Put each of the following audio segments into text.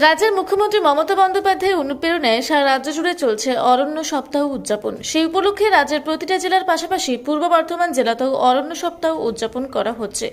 রাজ্যের মুখ্যমন্ত্রী মমতা বন্দ্যোপাধ্যায়ের অনুপ্রেরণায় সারা রাজ্য জুড়ে চলছে অরণ্য সপ্তাহ উদযাপন। সেই উপলক্ষে রাজ্যের প্রতিটা জেলার পাশাপাশি পূর্ব বর্ধমান জেলাতেও অরণ্য সপ্তাহ উদযাপন করা হচ্ছে।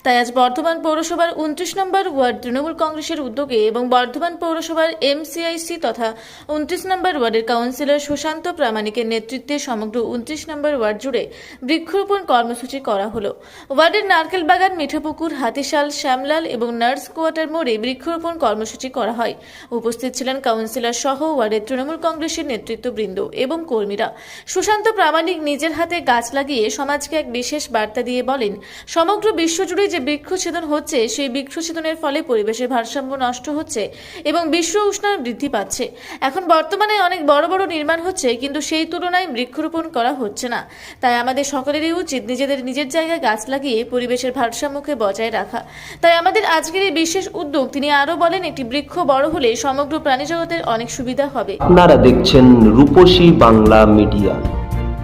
তাই আজ বর্ধমান পৌরসভার 29 নম্বর ওয়ার্ড তৃণমূল কংগ্রেসের উদ্যোগে এবং বর্ধমান পৌরসভার MCIC তথা 29 নম্বর ওয়ার্ডের কাউন্সিলর সুশান্ত প্রামাণিকের নেতৃত্বে সমগ্র 29 নম্বর ওয়ার্ড জুড়ে বৃক্ষরোপণ কর্মসূচি করা হলো। ওয়ার্ডের নারকেল বাগান, মিঠাপুকুর, হাতিশাল, শ্যামলাল এবং নার্স কোয়ার্টার মোড়ে বৃক্ষরোপণ কর্মসূচি করা হয়। উপস্থিত ছিলেন কাউন্সিলর সহ ওয়ার্ডের তৃণমূল কংগ্রেসের নেতৃত্ববৃন্দ এবং কর্মীরা। সুশান্ত প্রামাণিক নিজের হাতে গাছ লাগিয়ে সমাজকে এক বিশেষ বার্তা দিয়ে বলেন, সমগ্র বিশ্বজুড়ে যে বৃক্ষছেদন হচ্ছে সেই বৃক্ষছেদনের ফলে পরিবেশের ভারসাম্য নষ্ট হচ্ছে এবং বিশ্ব উষ্ণায়ন বৃদ্ধি পাচ্ছে। এখন বর্তমানে অনেক বড় বড় নির্মাণ হচ্ছে, কিন্তু সেই তুলনায় বৃক্ষরোপণ করা হচ্ছে না। তাই আমাদের সকলেরই উচিত নিজের জায়গায় গাছ লাগিয়ে পরিবেশের ভারসাম্যকে বজায় রাখা। তাই আমাদের আজকের এই বিশেষ উদ্যোগ। তিনি আরো বলেন, একটি বৃক্ষ বড় হলে সমগ্র প্রাণী জগতের অনেক সুবিধা হবে। আপনারা দেখছেন রূপসী বাংলা মিডিয়া।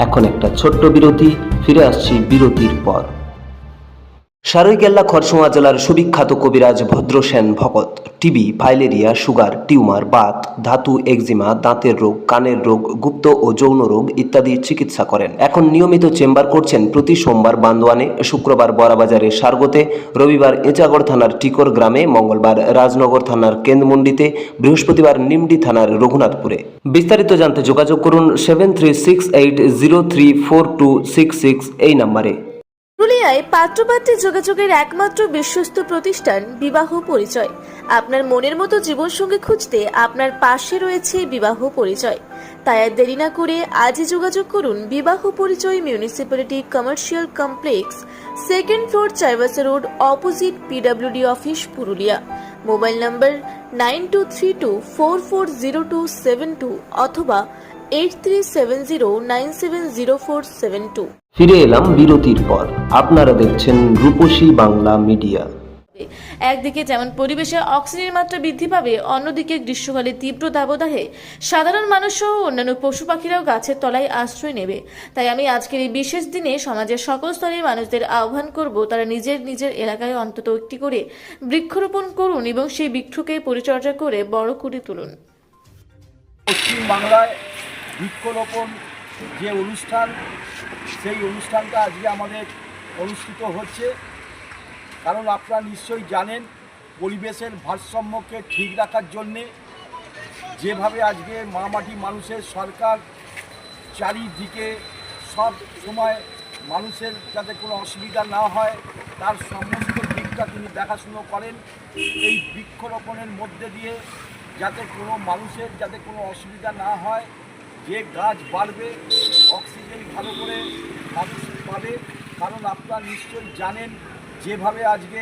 এখন একটা ছোট্ট বিরতি, ফিরে আসছি বিরতির পর। সারৈকেল্লা খরসোয়া জেলার সুবিখ্যাত কবিরাজ Bhadrasen Bhagat TB, filaria, sugar, tumour, Baat, ধাতু, একজিমা, দাঁতের রোগ, কানের রোগ, গুপ্ত ও যৌন রোগ ইত্যাদি চিকিৎসা করেন। এখন নিয়মিত চেম্বার করছেন প্রতি সোমবার বান্দোয়ানে, শুক্রবার বড়াবাজারে সারগোতে, রবিবার এঁচাগড় থানার টিকর গ্রামে, মঙ্গলবার রাজনগর থানার কেন্দ্রমন্ডিতে, বৃহস্পতিবার নিমডি থানার রঘুনাথপুরে। বিস্তারিত জানতে যোগাযোগ করুন 7368034266 এই নম্বরে। পুরুলিয়ায় পাত্রপাত্রী যোগাযোগের একমাত্র বিশ্বস্ত প্রতিষ্ঠান বিবাহ পরিচয়। আপনার মনের মতো জীবনসঙ্গী খুঁজতে আপনার পাশে রয়েছে বিবাহ পরিচয়। তাই আর দেরি না করে আজই যোগাযোগ করুন বিবাহ পরিচয়, municipality commercial complex, 2nd floor, Charbasa road, opposite PWD office, Purulia. Mobile number 9232440272 অথবা 8370970472। ফিরে এলাম বিরতির পর। আপনারা দেখছেন রূপসী বাংলা মিডিয়া। একদিকে যেমন পরিবেশে অক্সিজেনের মাত্রা বৃদ্ধি পাবে, অন্যদিকে গ্রীষ্মকালে তীব্র দাবদাহে সাধারণ মানুষ সহ অন্যান্য পশু পাখিরাও গাছের তলায় আশ্রয় নেবে। তাই আমি আজকের এই বিশেষ দিনে সমাজের সকল স্তরের মানুষদের আহ্বান করব, তারা নিজের এলাকায় অন্তত একটি করে বৃক্ষরোপণ করুন এবং সেই বৃক্ষকে পরিচর্যা করে বড় করে তুলুন। পশ্চিমবাংলায় বৃক্ষরোপণ যে অনুষ্ঠান, সেই অনুষ্ঠানটা আজকে আমাদের অনুষ্ঠিত হচ্ছে। কারণ আপনারা নিশ্চয়ই জানেন, পরিবেশের ভারসাম্যকে ঠিক রাখার জন্যে যেভাবে আজকে মাটি মানুষের সরকার চারিদিকে সব সময় মানুষের যাতে কোনো অসুবিধা না হয় তার সমস্ত দিকটা তিনি দেখাশুনো করেন। এই বৃক্ষরোপণের মধ্যে দিয়ে যাতে কোনো মানুষের যাতে কোনো অসুবিধা না হয়, যে গাছ বাড়বে অক্সিজেন ভালো করে মানুষ পাবে। কারণ আপনারা নিশ্চয়ই জানেন, যেভাবে আজকে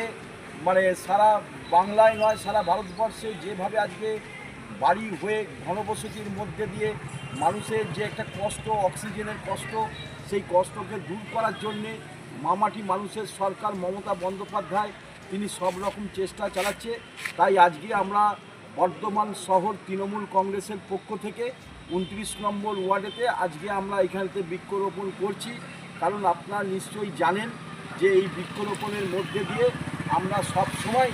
সারা বাংলায় নয় সারা ভারতবর্ষে যেভাবে আজকে বাড়ি হয়ে ঘনবসতির মধ্যে দিয়ে মানুষের যে একটা কষ্ট, অক্সিজেনের কষ্ট, সেই কষ্টকে দূর করার জন্যে মাটি মানুষের সরকার মমতা বন্দ্যোপাধ্যায় তিনি সব রকম চেষ্টা চালাচ্ছে। তাই আজকে আমরা বর্ধমান শহর তৃণমূল কংগ্রেসের পক্ষ থেকে 29 নম্বর ওয়ার্ডেতে আজকে আমরা এখানেতে বৃক্ষরোপণ করছি। কারণ আপনারা নিশ্চয়ই জানেন যে এই বৃক্ষরোপণের মধ্যে দিয়ে আমরা সব সময়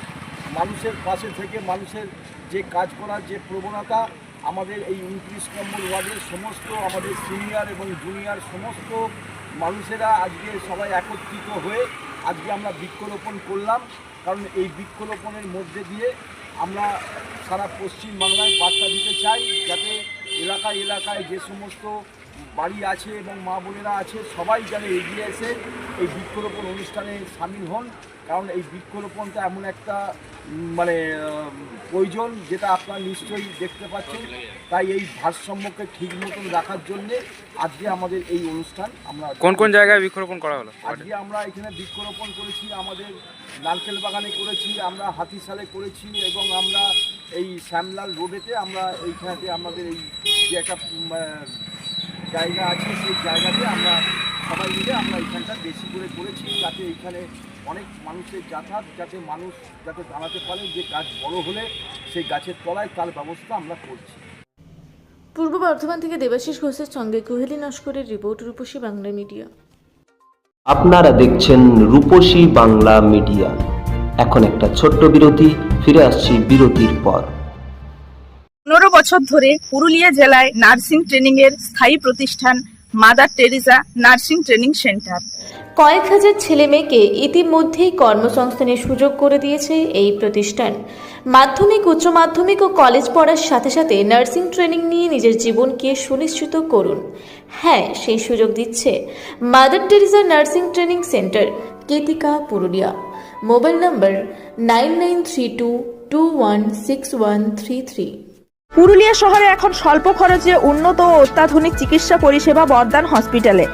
মানুষের পাশে থেকে মানুষের যে কাজ করার যে প্রবণতা, আমাদের এই 29 নম্বর ওয়ার্ডের সমস্ত আমাদের সিনিয়র এবং জুনিয়র সমস্ত মানুষেরা আজকে সবাই একত্রিত হয়ে আজকে আমরা বৃক্ষরোপণ করলাম। কারণ এই বৃক্ষরোপণের মধ্যে দিয়ে আমরা সারা পশ্চিমবাংলায় বার্তা দিতে চাই, যাতে এলাকায় যে সমস্ত বাড়ি আছে এবং মা বোনেরা আছে সবাই যেন এগিয়ে এসে এই বৃক্ষরোপণ অনুষ্ঠানে সামিল হন। কারণ এই বৃক্ষরোপণটা এমন একটা প্রয়োজন, যেটা আপনারা নিশ্চয়ই দেখতে পাচ্ছেন। তাই এই ভারসাম্যকে ঠিক মতন রাখার জন্যে আজকে আমাদের এই অনুষ্ঠান। আমরা কোন জায়গায় বৃক্ষরোপণ করা হলো? আজকে আমরা এখানে বৃক্ষরোপণ করেছি, আমাদের নারকেল বাগানে করেছি, আমরা হাতিশালে করেছি এবং আমরা এই শ্যামলাল রোডেতে আমরা এইখানেতে আমাদের এই যে একটা জায়গা আছে সেই জায়গাতে আমরা সবাই মিলে আমরা এইখানটা বেশি করে করেছি, যাতে এইখানে অনেক মানুষের যাতায়াত, যাতে মানুষ যাতে দাঁড়াতে পারে, যে গাছ বড় হলে সেই গাছের তলায় তার ব্যবস্থা আমরা করছি। পূর্ব বর্ধমান থেকে দেবাশিস ঘোষের সঙ্গে কোহেলি নস্করের রিপোর্ট, রূপসী বাংলা মিডিয়া। আপনারা দেখছেন রূপসী বাংলা মিডিয়া। এখন একটা ছোট্ট বিরতি, ফিরে আসছি বিরতির পর। 15 বছর ধরে পুরুলিয়া জেলায় নার্সিং ট্রেনিং এর স্থায়ী প্রতিষ্ঠান mother Teresa nursing training centre. কয়েক হাজার ছেলে মেয়েকে ইতিমধ্যেই কর্মসংস্থানের সুযোগ করে দিয়েছে এই প্রতিষ্ঠান। মাধ্যমিক, উচ্চ মাধ্যমিক ও কলেজ পড়ার সাথে সাথে নার্সিং ট্রেনিং নিয়ে নিজের জীবনকে সুনিশ্চিত করুন। হ্যাঁ, সেই সুযোগ দিচ্ছে mother Teresa nursing training centre, Ketika, Purulia. Mobile number 9932216133। Purulia শহরে এখন স্বল্প খরচে উন্নত ও অত্যাধুনিক চিকিৎসা পরিষেবা বর্দান হসপিটালে।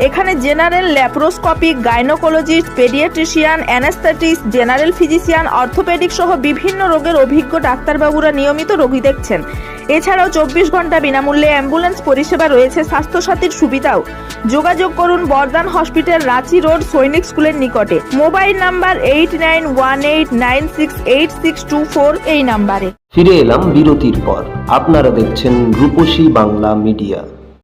এখানে general, laparoscopic, gynaecologist, paediatrician, anaesthetist, general physician, orthopaedic সহ বিভিন্ন রোগের অভিজ্ঞ ডাক্তারবাবুরা নিয়মিত রোগী দেখছেন। এছাড়াও 24 ঘন্টা বিনামূল্যে অ্যাম্বুলেন্স পরিষেবা রয়েছে, স্বাস্থ্যসাথীর সুবিধাও। যোগাযোগ করুন বর্দান হসপিটাল, রাঁচি রোড, সৈনিক স্কুলের নিকটে। মোবাইল নাম্বার 8918968624 এই নাম্বারে। ফিরে এলাম বিরতির পর। আপনারা দেখছেন রূপসী বাংলা মিডিয়া।